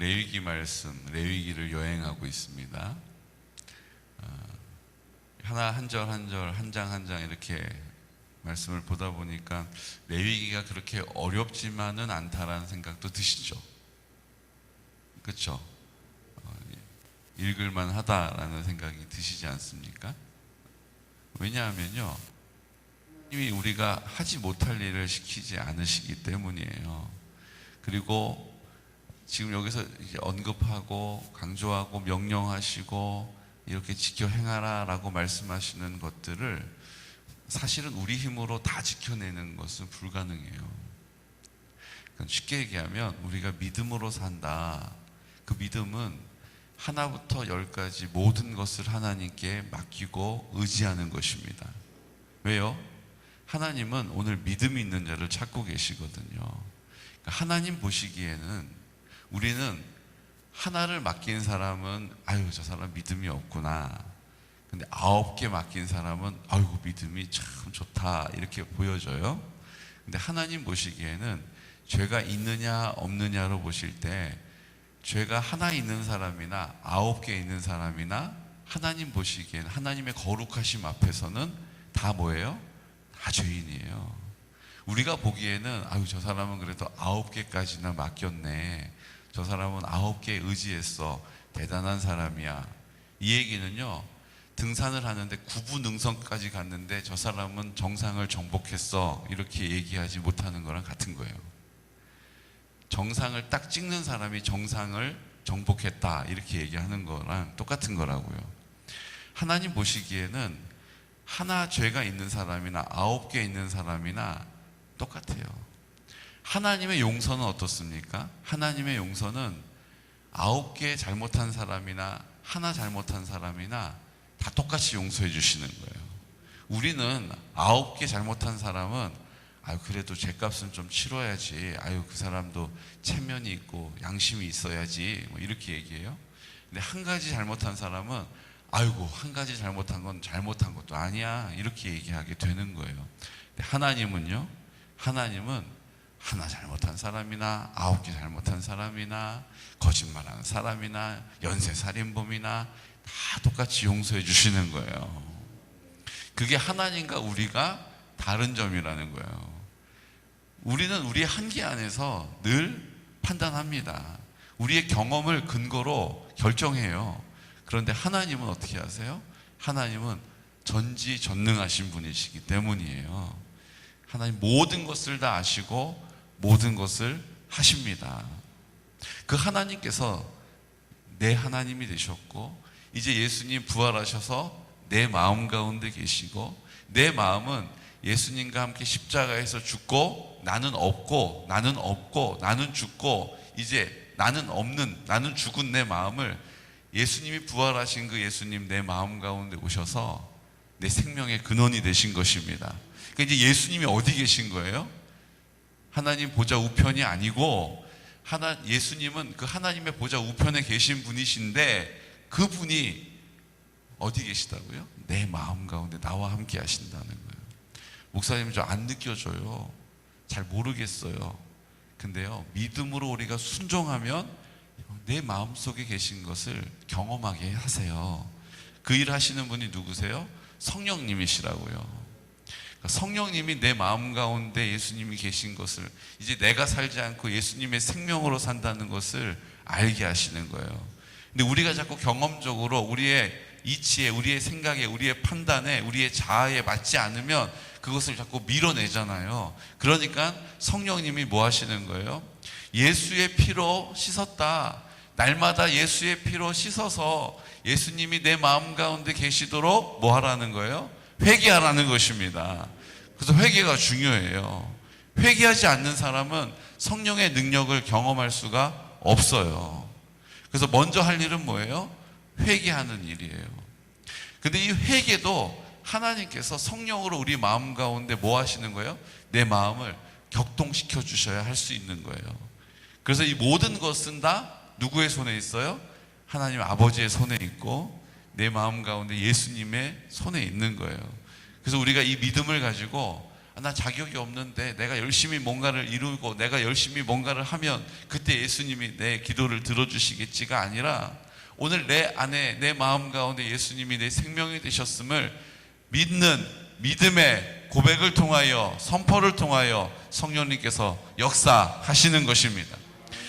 레위기 말씀, 레위기를 여행하고 있습니다. 하나 한 절 한 절, 한 장 한 장 이렇게 말씀을 보다 보니까 레위기가 그렇게 어렵지만은 않다라는 생각도 드시죠? 그렇죠? 읽을만 하다라는 생각이 드시지 않습니까? 왜냐하면요, 이미 우리가 하지 못할 일을 시키지 않으시기 때문이에요. 그리고 지금 여기서 이제 언급하고 강조하고 명령하시고 이렇게 지켜 행하라 라고 말씀하시는 것들을 사실은 우리 힘으로 다 지켜내는 것은 불가능해요. 쉽게 얘기하면 우리가 믿음으로 산다. 그 믿음은 하나부터 열까지 모든 것을 하나님께 맡기고 의지하는 것입니다. 왜요? 하나님은 오늘 믿음이 있는 자를 찾고 계시거든요. 그러니까 하나님 보시기에는 우리는 하나를 맡긴 사람은 아유 저 사람 믿음이 없구나. 근데 9개 맡긴 사람은 아이고 믿음이 참 좋다 이렇게 보여져요. 근데 하나님 보시기에는 죄가 있느냐 없느냐로 보실 때 죄가 하나 있는 사람이나 9개 있는 사람이나 하나님 보시기에는 하나님의 거룩하심 앞에서는 다 뭐예요? 다 죄인이에요. 우리가 보기에는 아유 저 사람은 그래도 9개까지나 맡겼네. 저 사람은 9개에 의지했어. 대단한 사람이야. 이 얘기는요, 등산을 하는데 구부능선까지 갔는데 저 사람은 정상을 정복했어. 이렇게 얘기하지 못하는 거랑 같은 거예요. 정상을 딱 찍는 사람이 정상을 정복했다. 이렇게 얘기하는 거랑 똑같은 거라고요. 하나님 보시기에는 하나 죄가 있는 사람이나 9개 있는 사람이나 똑같아요. 하나님의 용서는 어떻습니까? 하나님의 용서는 9개 잘못한 사람이나 하나 잘못한 사람이나 다 똑같이 용서해 주시는 거예요. 우리는 9개 잘못한 사람은 아유 그래도 죄값은 좀 치러야지. 아유 그 사람도 체면이 있고 양심이 있어야지. 뭐 이렇게 얘기해요. 근데 한 가지 잘못한 사람은 아이고 한 가지 잘못한 건 잘못한 것도 아니야. 이렇게 얘기하게 되는 거예요. 근데 하나님은요. 하나님은 하나 잘못한 사람이나 9개 잘못한 사람이나 거짓말하는 사람이나 연쇄살인범이나 다 똑같이 용서해 주시는 거예요. 그게 하나님과 우리가 다른 점이라는 거예요. 우리는 우리의 한계 안에서 늘 판단합니다. 우리의 경험을 근거로 결정해요. 그런데 하나님은 어떻게 하세요? 하나님은 전지전능하신 분이시기 때문이에요. 하나님 모든 것을 다 아시고 모든 것을 하십니다. 그 하나님께서 내 하나님이 되셨고 이제 예수님 부활하셔서 내 마음 가운데 계시고 내 마음은 예수님과 함께 십자가에서 죽고 나는 없고 나는 없고 나는 죽고 이제 나는 없는 나는 죽은 내 마음을 예수님이 부활하신 그 예수님 내 마음 가운데 오셔서 내 생명의 근원이 되신 것입니다. 그러니까 이제 예수님이 어디 계신 거예요? 하나님 보좌 우편이 아니고 예수님은 그 하나님의 보좌 우편에 계신 분이신데 그분이 어디 계시다고요? 내 마음 가운데 나와 함께 하신다는 거예요. 목사님 저 안 느껴져요. 잘 모르겠어요. 근데요 믿음으로 우리가 순종하면 내 마음속에 계신 것을 경험하게 하세요. 그 일 하시는 분이 누구세요? 성령님이시라고요. 성령님이 내 마음 가운데 예수님이 계신 것을 이제 내가 살지 않고 예수님의 생명으로 산다는 것을 알게 하시는 거예요. 근데 우리가 자꾸 경험적으로 우리의 이치에, 우리의 생각에, 우리의 판단에, 우리의 자아에 맞지 않으면 그것을 자꾸 밀어내잖아요. 그러니까 성령님이 뭐 하시는 거예요? 예수의 피로 씻었다. 날마다 예수의 피로 씻어서 예수님이 내 마음 가운데 계시도록 뭐 하라는 거예요? 회개하라는 것입니다. 그래서 회개가 중요해요. 회개하지 않는 사람은 성령의 능력을 경험할 수가 없어요. 그래서 먼저 할 일은 뭐예요? 회개하는 일이에요. 근데 이 회개도 하나님께서 성령으로 우리 마음 가운데 뭐 하시는 거예요? 내 마음을 격동시켜 주셔야 할 수 있는 거예요. 그래서 이 모든 것은 다 누구의 손에 있어요? 하나님 아버지의 손에 있고 내 마음 가운데 예수님의 손에 있는 거예요. 그래서 우리가 이 믿음을 가지고 나 자격이 없는데 내가 열심히 뭔가를 이루고 내가 열심히 뭔가를 하면 그때 예수님이 내 기도를 들어주시겠지가 아니라 오늘 내 안에 내 마음 가운데 예수님이 내 생명이 되셨음을 믿는 믿음의 고백을 통하여 선포를 통하여 성령님께서 역사하시는 것입니다.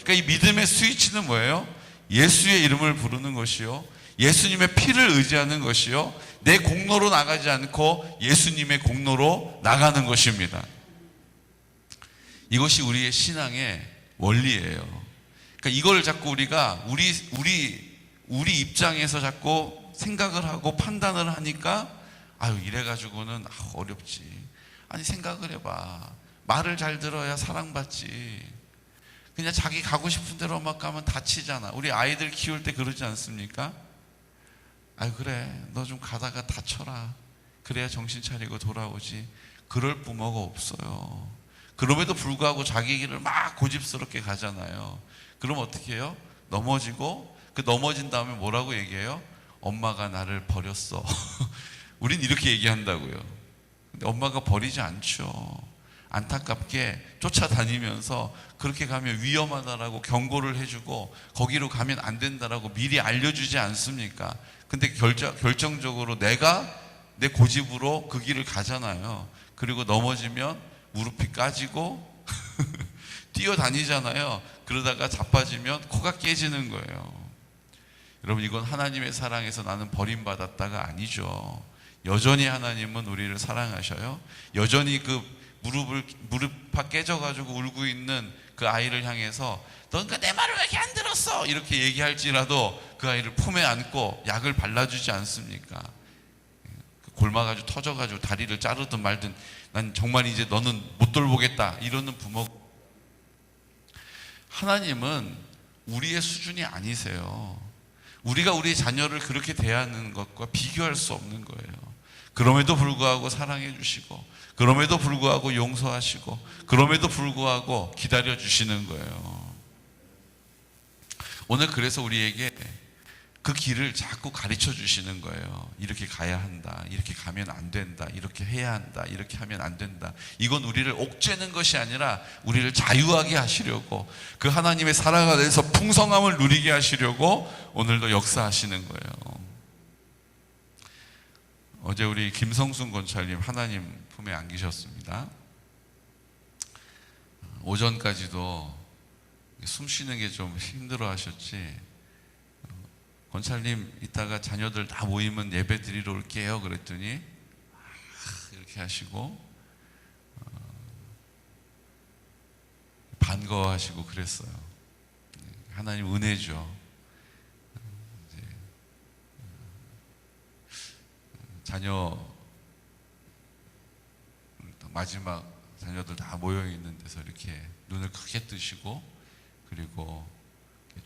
그러니까 이 믿음의 스위치는 뭐예요? 예수의 이름을 부르는 것이요, 예수님의 피를 의지하는 것이요, 내 공로로 나가지 않고 예수님의 공로로 나가는 것입니다. 이것이 우리의 신앙의 원리예요. 그러니까 이걸 자꾸 우리가 우리 입장에서 자꾸 생각을 하고 판단을 하니까 이래가지고는 어렵지. 아니 생각을 해봐. 말을 잘 들어야 사랑받지. 그냥 자기 가고 싶은 대로 막 가면 다치잖아. 우리 아이들 키울 때 그러지 않습니까? 그래, 너 좀 가다가 다쳐라. 그래야 정신 차리고 돌아오지. 그럴 부모가 없어요. 그럼에도 불구하고 자기 길을 막 고집스럽게 가잖아요. 그럼 어떻게 해요? 넘어지고, 그 넘어진 다음에 뭐라고 얘기해요? 엄마가 나를 버렸어. 우린 이렇게 얘기한다고요. 근데 엄마가 버리지 않죠. 안타깝게 쫓아다니면서 그렇게 가면 위험하다라고 경고를 해주고 거기로 가면 안 된다라고 미리 알려주지 않습니까? 근데 결정적으로 내가 내 고집으로 그 길을 가잖아요. 그리고 넘어지면 무릎이 까지고 뛰어다니잖아요. 그러다가 자빠지면 코가 깨지는 거예요. 여러분, 이건 하나님의 사랑에서 나는 버림받았다가 아니죠. 여전히 하나님은 우리를 사랑하셔요. 여전히 그 무릎 깨져가지고 울고 있는 그 아이를 향해서 넌 내 말을 왜 이렇게 안 들었어? 이렇게 얘기할지라도 그 아이를 품에 안고 약을 발라주지 않습니까? 골마가지고 터져가지고 다리를 자르든 말든 난 정말 이제 너는 못 돌보겠다 이러는 부모. 하나님은 우리의 수준이 아니세요. 우리가 우리 자녀를 그렇게 대하는 것과 비교할 수 없는 거예요. 그럼에도 불구하고 사랑해 주시고, 그럼에도 불구하고 용서하시고, 그럼에도 불구하고 기다려 주시는 거예요. 오늘 그래서 우리에게 그 길을 자꾸 가르쳐 주시는 거예요. 이렇게 가야 한다, 이렇게 가면 안 된다, 이렇게 해야 한다, 이렇게 하면 안 된다. 이건 우리를 옥죄는 것이 아니라 우리를 자유하게 하시려고, 그 하나님의 사랑 안에서 풍성함을 누리게 하시려고 오늘도 역사하시는 거예요. 어제 우리 김성순 권찰님 하나님 품에 안기셨습니다. 오전까지도 숨 쉬는 게 좀 힘들어 하셨지. 권찰님 이따가 자녀들 다 모이면 예배 드리러 올게요 그랬더니 이렇게 하시고 반가워하시고 그랬어요. 하나님 은혜죠. 자녀 마지막 자녀들 다 모여 있는 데서 이렇게 눈을 크게 뜨시고 그리고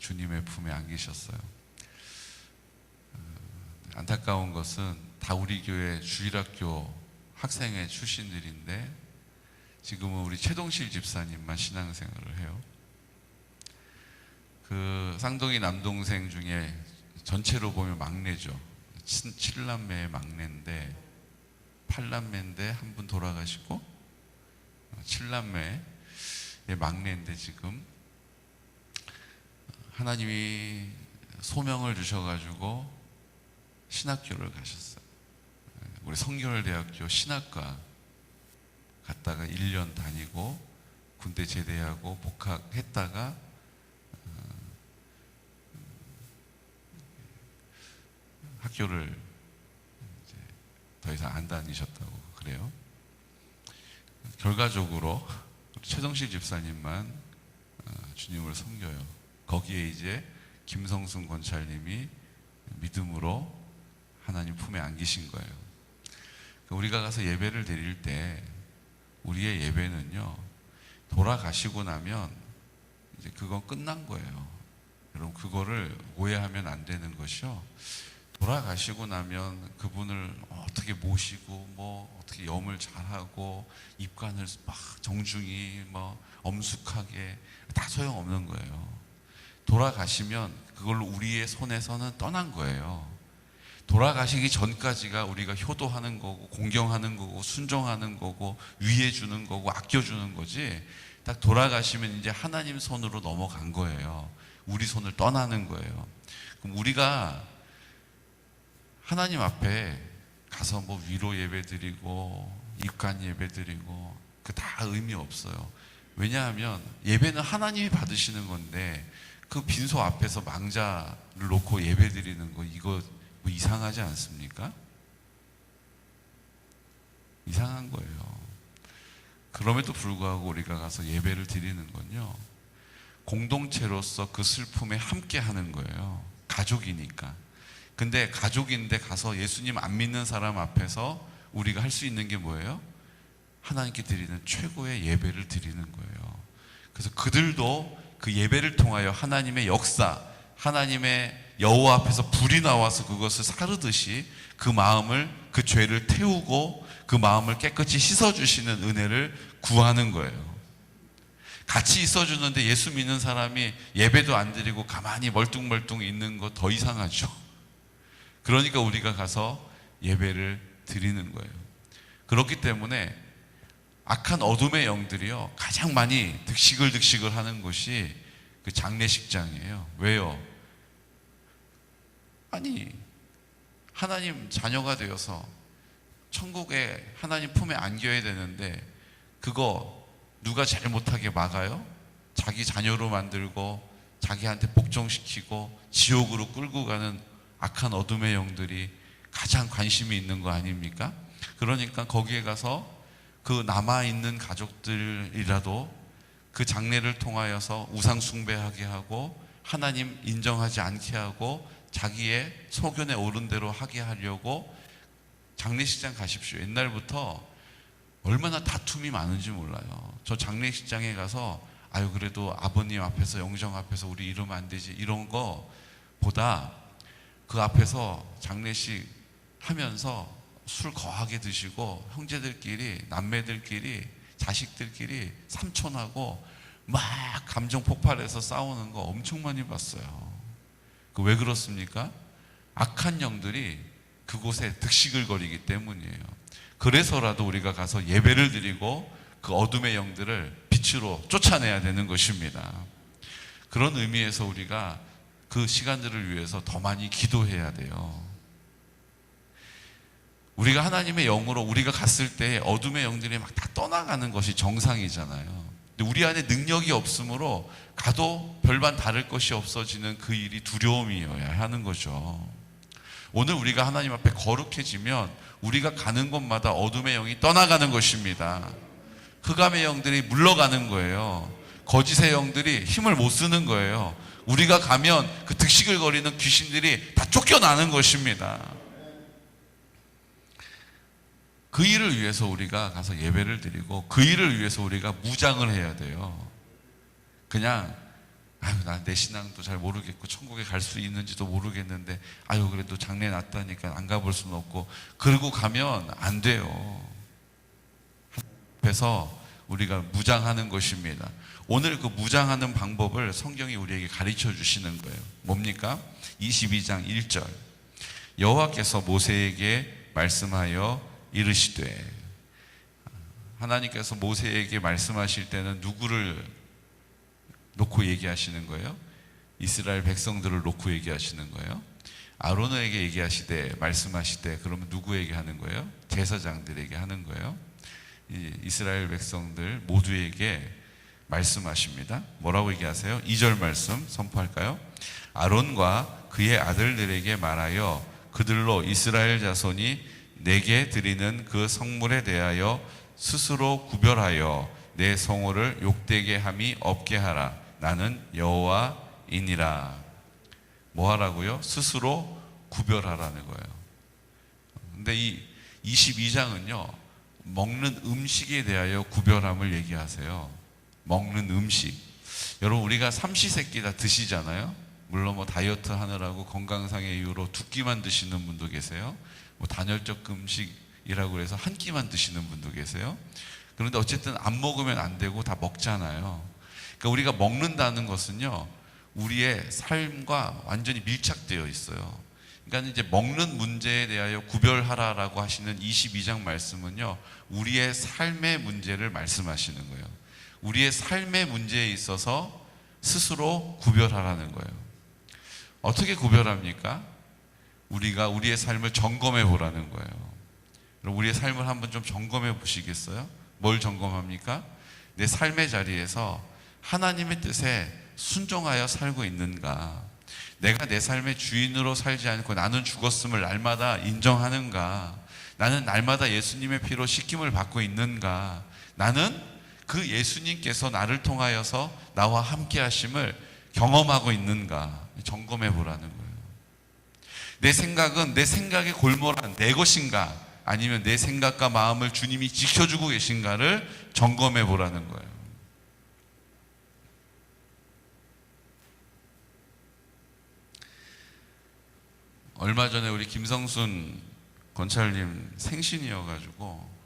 주님의 품에 안기셨어요. 안타까운 것은 다 우리 교회 주일학교 학생회 출신들인데 지금은 우리 최동실 집사님만 신앙생활을 해요. 그 쌍둥이 남동생 중에 전체로 보면 막내죠. 7남매의 막내인데 8남매인데 한 분 돌아가시고 7남매의 막내인데 지금 하나님이 소명을 주셔가지고 신학교를 가셨어요. 우리 성결대학교 신학과 갔다가 1년 다니고 군대 제대하고 복학했다가 학교를 이제 더 이상 안 다니셨다고 그래요. 결과적으로 최정실 집사님만 주님을 섬겨요. 거기에 이제 김성순 권찰님이 믿음으로 하나님 품에 안기신 거예요. 우리가 가서 예배를 드릴 때 우리의 예배는요, 돌아가시고 나면 이제 그건 끝난 거예요. 여러분, 그거를 오해하면 안 되는 것이요. 돌아가시고 나면 그분을 어떻게 모시고 뭐 어떻게 염을 잘하고 입관을 막 정중히 뭐 엄숙하게 다 소용없는 거예요. 돌아가시면 그걸로 우리의 손에서는 떠난 거예요. 돌아가시기 전까지가 우리가 효도하는 거고 공경하는 거고 순종하는 거고 위해 주는 거고 아껴주는 거지, 딱 돌아가시면 이제 하나님 손으로 넘어간 거예요. 우리 손을 떠나는 거예요. 그럼 우리가 하나님 앞에 가서 뭐 위로 예배 드리고 입간 예배 드리고 그 다 의미 없어요. 왜냐하면 예배는 하나님이 받으시는 건데 그 빈소 앞에서 망자를 놓고 예배 드리는 거, 이거 뭐 이상하지 않습니까? 이상한 거예요. 그럼에도 불구하고 우리가 가서 예배를 드리는 건요, 공동체로서 그 슬픔에 함께 하는 거예요. 가족이니까. 근데 가족인데 가서 예수님 안 믿는 사람 앞에서 우리가 할 수 있는 게 뭐예요? 하나님께 드리는 최고의 예배를 드리는 거예요. 그래서 그들도 그 예배를 통하여 하나님의 역사, 하나님의 여호와 앞에서 불이 나와서 그것을 사르듯이 그 마음을, 그 죄를 태우고 그 마음을 깨끗이 씻어주시는 은혜를 구하는 거예요. 같이 있어주는데 예수 믿는 사람이 예배도 안 드리고 가만히 멀뚱멀뚱 있는 거 더 이상하죠. 그러니까 우리가 가서 예배를 드리는 거예요. 그렇기 때문에 악한 어둠의 영들이요, 가장 많이 득식을 하는 곳이 그 장례식장이에요. 왜요? 아니, 하나님 자녀가 되어서 천국에 하나님 품에 안겨야 되는데 그거 누가 제일 못하게 막아요? 자기 자녀로 만들고 자기한테 복종시키고 지옥으로 끌고 가는 악한 어둠의 영들이 가장 관심이 있는 거 아닙니까? 그러니까 거기에 가서 그 남아있는 가족들이라도 그 장례를 통하여서 우상 숭배하게 하고 하나님 인정하지 않게 하고 자기의 소견에 오른 대로 하게 하려고 장례식장 가십시오. 옛날부터 얼마나 다툼이 많은지 몰라요. 저 장례식장에 가서 아유 그래도 아버님 앞에서, 영정 앞에서 우리 이러면 안 되지, 이런 거 보다 그 앞에서 장례식 하면서 술 거하게 드시고 형제들끼리, 남매들끼리, 자식들끼리 삼촌하고 막 감정 폭발해서 싸우는 거 엄청 많이 봤어요. 그 왜 그렇습니까? 악한 영들이 그곳에 득식을 거리기 때문이에요. 그래서라도 우리가 가서 예배를 드리고 그 어둠의 영들을 빛으로 쫓아내야 되는 것입니다. 그런 의미에서 우리가 그 시간들을 위해서 더 많이 기도해야 돼요. 우리가 하나님의 영으로 우리가 갔을 때 어둠의 영들이 막 다 떠나가는 것이 정상이잖아요. 근데 우리 안에 능력이 없으므로 가도 별반 다를 것이 없어지는 그 일이 두려움이어야 하는 거죠. 오늘 우리가 하나님 앞에 거룩해지면 우리가 가는 곳마다 어둠의 영이 떠나가는 것입니다. 흑암의 영들이 물러가는 거예요. 거짓의 영들이 힘을 못 쓰는 거예요. 우리가 가면 그 득식을 거리는 귀신들이 다 쫓겨나는 것입니다. 그 일을 위해서 우리가 가서 예배를 드리고 그 일을 위해서 우리가 무장을 해야 돼요. 그냥 아유 나 내 신앙도 잘 모르겠고 천국에 갈 수 있는지도 모르겠는데 아유 그래도 장례 났다니까 안 가볼 수는 없고 그러고 가면 안 돼요. 앞에서 우리가 무장하는 것입니다. 오늘 그 무장하는 방법을 성경이 우리에게 가르쳐 주시는 거예요. 뭡니까? 22장 1절 여호와께서 모세에게 말씀하여 이르시되, 하나님께서 모세에게 말씀하실 때는 누구를 놓고 얘기하시는 거예요? 이스라엘 백성들을 놓고 얘기하시는 거예요. 아론에게 얘기하시되, 말씀하시되, 그러면 누구에게 하는 거예요? 제사장들에게 하는 거예요. 이스라엘 백성들 모두에게 말씀하십니다. 뭐라고 얘기하세요? 2절 말씀 선포할까요? 아론과 그의 아들들에게 말하여 그들로 이스라엘 자손이 내게 드리는 그 성물에 대하여 스스로 구별하여 내 성호를 욕되게 함이 없게 하라. 나는 여호와이니라. 뭐 하라고요? 스스로 구별하라는 거예요. 근데 이 22장은요 먹는 음식에 대하여 구별함을 얘기하세요. 먹는 음식. 여러분 우리가 삼시세끼 다 드시잖아요. 물론 뭐 다이어트 하느라고 건강상의 이유로 두 끼만 드시는 분도 계세요. 뭐 단열적 음식이라고 해서 한 끼만 드시는 분도 계세요. 그런데 어쨌든 안 먹으면 안 되고 다 먹잖아요. 그러니까 우리가 먹는다는 것은요 우리의 삶과 완전히 밀착되어 있어요. 그러니까 이제 먹는 문제에 대하여 구별하라라고 하시는 22장 말씀은요, 우리의 삶의 문제를 말씀하시는 거예요. 우리의 삶의 문제에 있어서 스스로 구별하라는 거예요. 어떻게 구별합니까? 우리가 우리의 삶을 점검해 보라는 거예요. 그럼 우리의 삶을 한번 좀 점검해 보시겠어요? 뭘 점검합니까? 내 삶의 자리에서 하나님의 뜻에 순종하여 살고 있는가? 내가 내 삶의 주인으로 살지 않고 나는 죽었음을 날마다 인정하는가? 나는 날마다 예수님의 피로 씻김을 받고 있는가? 나는 그 예수님께서 나를 통하여서 나와 함께 하심을 경험하고 있는가? 점검해 보라는 거예요. 내 생각은 내 생각에 골몰한 내 것인가? 아니면 내 생각과 마음을 주님이 지켜주고 계신가를 점검해 보라는 거예요. 얼마 전에 우리 김성순 권찰님 생신이어가지고,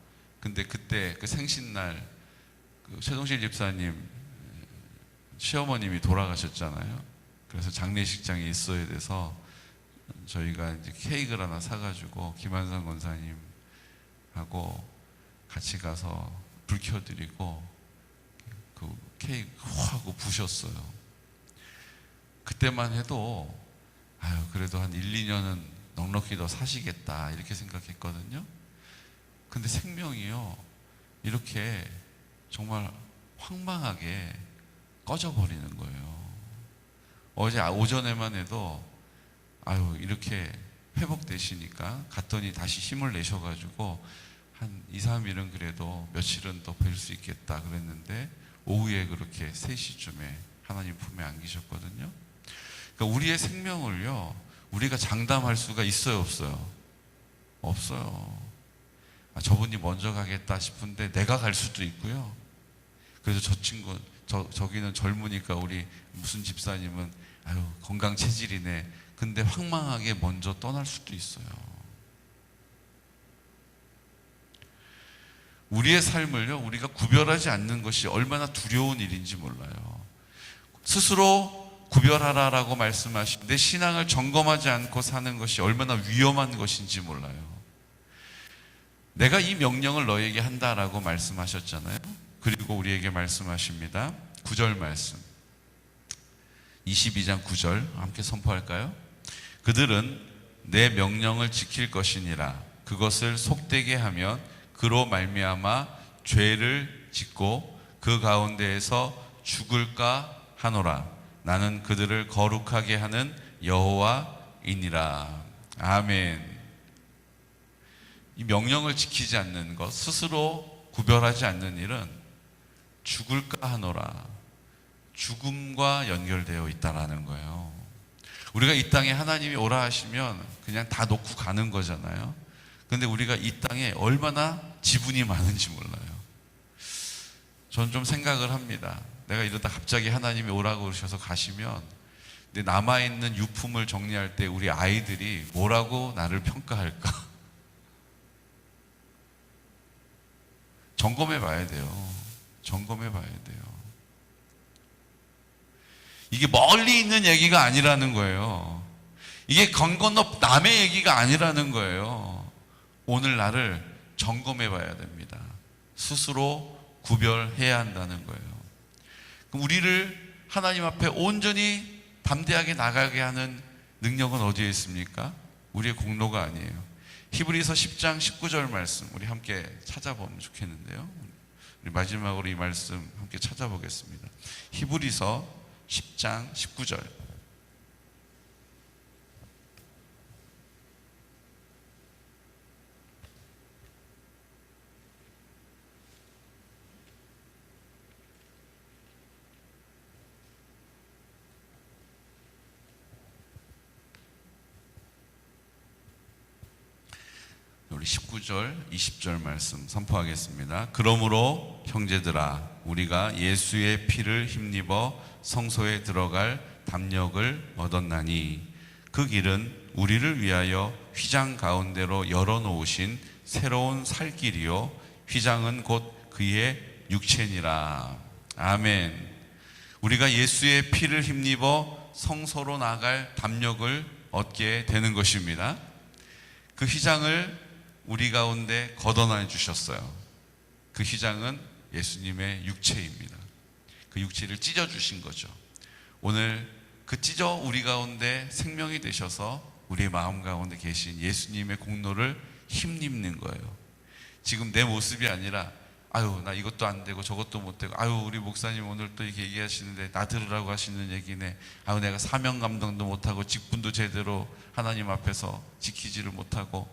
근데 그때 그 생신날 그 최동실 집사님 시어머님이 돌아가셨잖아요. 그래서 장례식장에 있어야 돼서 저희가 이제 케이크를 하나 사가지고 김한선 권사님하고 같이 가서 불 켜드리고 그 케이크 하고 부셨어요. 그때만 해도 아유, 그래도 한 1, 2년은 넉넉히 더 사시겠다 이렇게 생각했거든요. 근데 생명이요, 이렇게 정말 황망하게 꺼져버리는 거예요. 어제 오전에만 해도 아유, 이렇게 회복되시니까 갔더니 다시 힘을 내셔가지고 한 2, 3일은 그래도 며칠은 더 뵐 수 있겠다 그랬는데 오후에 그렇게 3시쯤에 하나님 품에 안기셨거든요. 그러니까 우리의 생명을요, 우리가 장담할 수가 있어요, 없어요? 없어요. 저분이 먼저 가겠다 싶은데 내가 갈 수도 있고요. 그래서 저 친구, 저기는 젊으니까 우리 무슨 집사님은 아유, 건강 체질이네. 근데 황망하게 먼저 떠날 수도 있어요. 우리의 삶을요, 우리가 구별하지 않는 것이 얼마나 두려운 일인지 몰라요. 스스로 구별하라라고 말씀하신 내 신앙을 점검하지 않고 사는 것이 얼마나 위험한 것인지 몰라요. 내가 이 명령을 너에게 한다라고 말씀하셨잖아요. 그리고 우리에게 말씀하십니다. 9절 말씀, 22장 9절 함께 선포할까요? 그들은 내 명령을 지킬 것이니라. 그것을 속되게 하면 그로 말미암아 죄를 짓고 그 가운데에서 죽을까 하노라. 나는 그들을 거룩하게 하는 여호와이니라. 아멘. 이 명령을 지키지 않는 것, 스스로 구별하지 않는 일은 죽을까 하노라. 죽음과 연결되어 있다라는 거예요. 우리가 이 땅에 하나님이 오라 하시면 그냥 다 놓고 가는 거잖아요. 근데 우리가 이 땅에 얼마나 지분이 많은지 몰라요. 전 좀 생각을 합니다. 내가 이러다 갑자기 하나님이 오라고 그러셔서 가시면, 근데 남아있는 유품을 정리할 때 우리 아이들이 뭐라고 나를 평가할까? 점검해 봐야 돼요. 점검해 봐야 돼요. 이게 멀리 있는 얘기가 아니라는 거예요. 이게 강 건너 남의 얘기가 아니라는 거예요. 오늘 나를 점검해 봐야 됩니다. 스스로 구별해야 한다는 거예요. 그럼 우리를 하나님 앞에 온전히 담대하게 나가게 하는 능력은 어디에 있습니까? 우리의 공로가 아니에요. 히브리서 10장 19절 말씀 우리 함께 찾아보면 좋겠는데요. 우리 마지막으로 이 말씀 함께 찾아보겠습니다. 히브리서 10장 19절. 우리 19절, 20절 말씀 선포하겠습니다. 그러므로 형제들아, 우리가 예수의 피를 힘입어 성소에 들어갈 담력을 얻었나니 그 길은 우리를 위하여 휘장 가운데로 열어놓으신 새로운 살 길이요 휘장은 곧 그의 육체니라. 아멘. 우리가 예수의 피를 힘입어 성소로 나갈 담력을 얻게 되는 것입니다. 그 휘장을 우리 가운데 걷어내 주셨어요. 그 휘장은 예수님의 육체입니다. 그 육체를 찢어 주신 거죠. 오늘 그 찢어 우리 가운데 생명이 되셔서 우리의 마음 가운데 계신 예수님의 공로를 힘입는 거예요. 지금 내 모습이 아니라 아유 나 이것도 안 되고 저것도 못 되고 아유 우리 목사님 오늘 또 이렇게 얘기하시는데 나 들으라고 하시는 얘기네. 아유 내가 사명 감당도 못하고 직분도 제대로 하나님 앞에서 지키지를 못하고,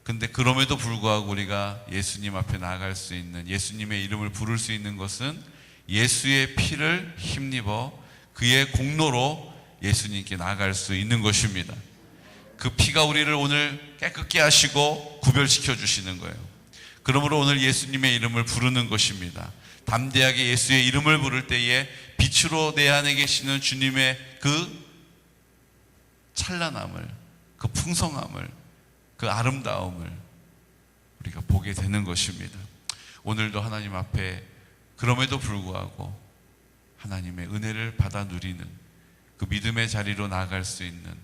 근데 그럼에도 불구하고 우리가 예수님 앞에 나아갈 수 있는, 예수님의 이름을 부를 수 있는 것은 예수의 피를 힘입어 그의 공로로 예수님께 나아갈 수 있는 것입니다. 그 피가 우리를 오늘 깨끗게 하시고 구별시켜 주시는 거예요. 그러므로 오늘 예수님의 이름을 부르는 것입니다. 담대하게 예수의 이름을 부를 때에 빛으로 내 안에 계시는 주님의 그 찬란함을, 그 풍성함을, 그 아름다움을 우리가 보게 되는 것입니다. 오늘도 하나님 앞에 그럼에도 불구하고 하나님의 은혜를 받아 누리는 그 믿음의 자리로 나아갈 수 있는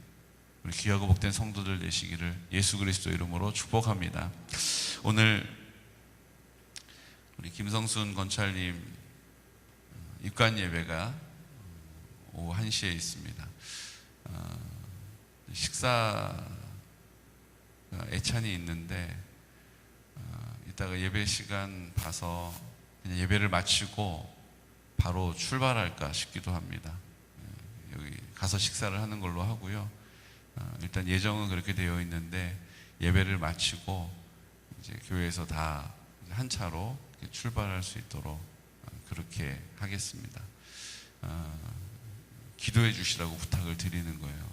우리 귀하고 복된 성도들 되시기를 예수 그리스도 이름으로 축복합니다. 오늘 우리 김성순 권찰님 입관 예배가 오후 1시에 있습니다. 식사 애찬이 있는데 이따가 예배 시간 봐서 그냥 예배를 마치고 바로 출발할까 싶기도 합니다. 여기 가서 식사를 하는 걸로 하고요. 일단 예정은 그렇게 되어 있는데 예배를 마치고 이제 교회에서 다 한 차로 출발할 수 있도록 그렇게 하겠습니다. 기도해 주시라고 부탁을 드리는 거예요.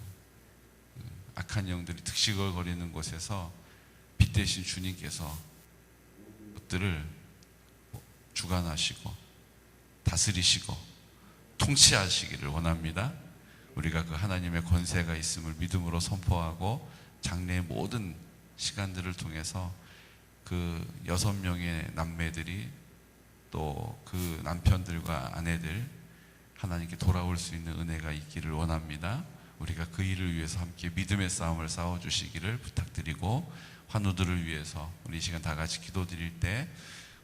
악한 영들이 득식을 거리는 곳에서 빛 대신 주님께서 것들을 주관하시고 다스리시고 통치하시기를 원합니다. 우리가 그 하나님의 권세가 있음을 믿음으로 선포하고 장래의 모든 시간들을 통해서 그 6명의 남매들이 또 그 남편들과 아내들 하나님께 돌아올 수 있는 은혜가 있기를 원합니다. 우리가 그 일을 위해서 함께 믿음의 싸움을 싸워주시기를 부탁드리고, 환우들을 위해서 우리 이 시간 다 같이 기도드릴 때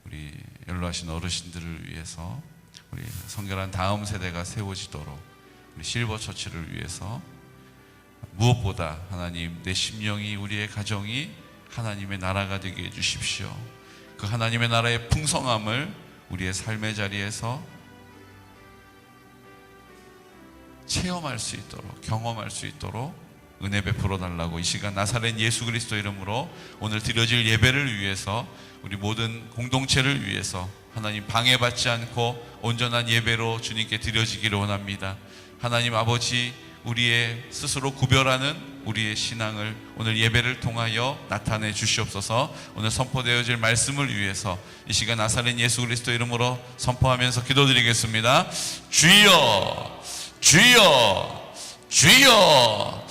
우리 연로하신 어르신들을 위해서, 우리 성결한 다음 세대가 세워지도록, 우리 실버처치를 위해서 무엇보다 하나님 내 심령이, 우리의 가정이 하나님의 나라가 되게 해주십시오. 그 하나님의 나라의 풍성함을 우리의 삶의 자리에서 체험할 수 있도록, 경험할 수 있도록 은혜 베풀어 달라고 이 시간 나사렛 예수 그리스도 이름으로 오늘 드려질 예배를 위해서, 우리 모든 공동체를 위해서 하나님 방해받지 않고 온전한 예배로 주님께 드려지기를 원합니다. 하나님 아버지, 우리의 스스로 구별하는 우리의 신앙을 오늘 예배를 통하여 나타내 주시옵소서. 오늘 선포되어질 말씀을 위해서 이 시간 나사렛 예수 그리스도 이름으로 선포하면서 기도드리겠습니다. 주여, 주여, 주여.